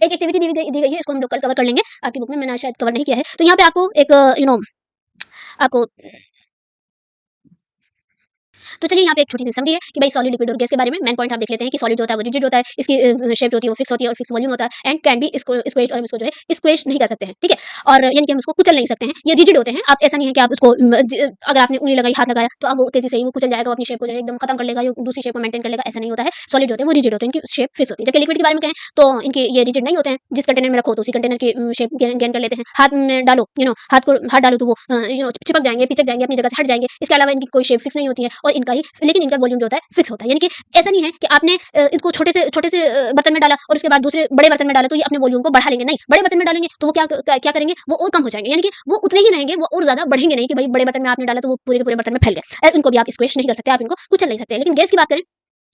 एक एक्टिविटी दी गई है, इसको हम लोग कल कवर कर लेंगे, आपकी बुक में मैंने शायद कवर नहीं किया है। तो यहाँ पे आपको एक आपको तो चलिए यहाँ पे एक छोटी सी समरी है कि भाई सॉलिड लिक्विड और गैस के बारे में मेन पॉइंट आप देख लेते हैं कि सॉलिड जो होता है वो रिजिड होता है, इसकी शेप जो होती है वो फिक्स होती है और फिक्स वॉल्यूम होता है, एंड कैन बी स्क्वेश्ड, और हम इसको जो है स्क्वेश नहीं कर सकते हैं। ठीक है, और यानी कि हम उसको कुचल नहीं सकते हैं, ये रिजिड होते हैं। आप ऐसा नहीं है कि आप उसको अगर आपने उंगली लगाई, हाथ लगाया तो आप वो तेजी से ही वो कुचल जाएगा, अपनी शेप को जो है एकदम खत्म कर लेगा, या दूसरी शेप को मेंटेन कर लेगा, ऐसा नहीं होता है। सॉलिड होते हैं वो रिजिड होते हैं, इनकी शेप फिक्स होती है। जबकि लिक्विड के बारे में कहें तो इनके ये रिजिड नहीं होते हैं, जिस कंटेनर में रखो तो उसी कंटेनर की शेप गेन कर लेते हैं। हाथ में डालो, हाथ डालो तो वो चिपक जाएंगे, पिचक जाएंगे, अपनी जगह से हट जाएंगे। इसके अलावा इनकी कोई शेप फिक्स नहीं होती है, और इनका ही लेकिन इनका वॉल्यूम जो होता है फिक्स होता है। यानी कि ऐसा नहीं है कि आपने इसको छोटे से बर्तन में डाला और उसके बाद दूसरे बड़े बर्तन में डाला तो ये अपने वॉल्यूम को बढ़ा लेंगे, नहीं, बड़े बर्तन में डालेंगे तो वो क्या करेंगे, वो और कम हो जाएंगे, यानी कि वो उतने ही रहेंगे, वो और ज्यादा बढ़ेंगे नहीं कि भाई बड़े बर्तन में आपने डाला तो वो पूरे के पूरे बर्तन में फैल गए। इनको भी आप स्क्वेश नहीं कर सकते, आप इनको कुचल नहीं सकते। लेकिन गैस की बात करें,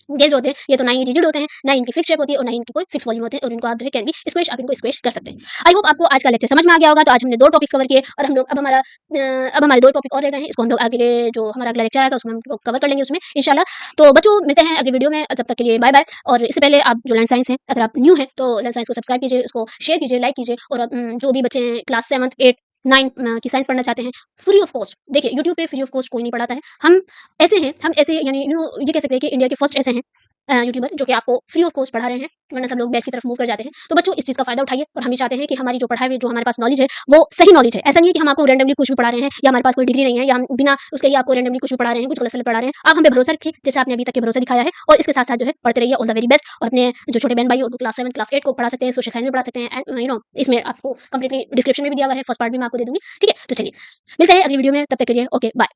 गैस जो होते हैं ये तो ना ही रिजिड होते हैं, ना इनकी फिक्स शेप होती है, और ना इनकी कोई फिक्स वॉल्यूम होते हैं, और इनको आप जो है कैन बी स्क्वेश, आप इनको स्क्वेश कर सकते हैं। आई होप आपको आज का लेक्चर समझ में आ गया होगा। तो आज हमने 2 टॉपिक्स कवर किए, और हम लोग अब हमारे 2 टॉपिक और रह गए हैं, इसको हम लोग अगले जो हमारा अगला लेक्चर आएगा उसमें हम लोग कवर कर लेंगे उसमें इंशाल्लाह। तो बच्चों मिलते हैं अगली वीडियो में, तब तक के लिए बाय बाय। और इससे पहले आप जो लर्न साइंस हैं, अगर आप न्यू हैं तो लर्न साइंस को सब्सक्राइब कीजिए, उसको शेयर कीजिए, लाइक कीजिए, और जो भी बच्चे क्लास 7th 8 9 की साइंस पढ़ना चाहते हैं फ्री ऑफ कॉस्ट, देखिए यूट्यूब पे फ्री ऑफ कॉस्ट कोई नहीं पढ़ाता है। हम ऐसे यानी ये कह सकते हैं कि इंडिया के फर्स्ट ऐसे हैं यूट्यूबर जो कि आपको फ्री ऑफ कॉस्ट पढ़ा रहे हैं, वरना सब लोग बैच की तरफ मूव कर जाते हैं। तो बच्चों इस चीज़ का फायदा उठाइए, और हम भी चाहते हैं कि हमारी जो पढ़ाई हुई, जो हमारे पास नॉलेज है वो सही नॉलेज है। ऐसा नहीं है कि हम आपको रैंडमली कुछ भी पढ़ा रहे हैं, या हमारे पास कोई डिग्री नहीं है, या हम बिना उसके ही आपको रैंडमली कुछ भी पढ़ा रहे हैं, कुछ गलत सलत पढ़ा रहे हैं। आप हम पे भरोसा रखिए, जैसे आपने अभी तक के भरोसा दिखाया है, और इसके साथ साथ जो है पढ़ते रहिए। All the very best. और अपने जो छोटे बहन भाई क्लास 7 क्लास 8 को पढ़ा सकते हैं, सोशल साइंस में पढ़ा सकते हैं, एंड इसमें आपको कंप्लीटली डिस्क्रिप्शन में भी दिया हुआ है, फर्स्ट पार्ट भी मैं आपको दे दूंगी। ठीक है, तो चलिए मिलते हैं अगली वीडियो में, तब तक के लिए ओके बाय।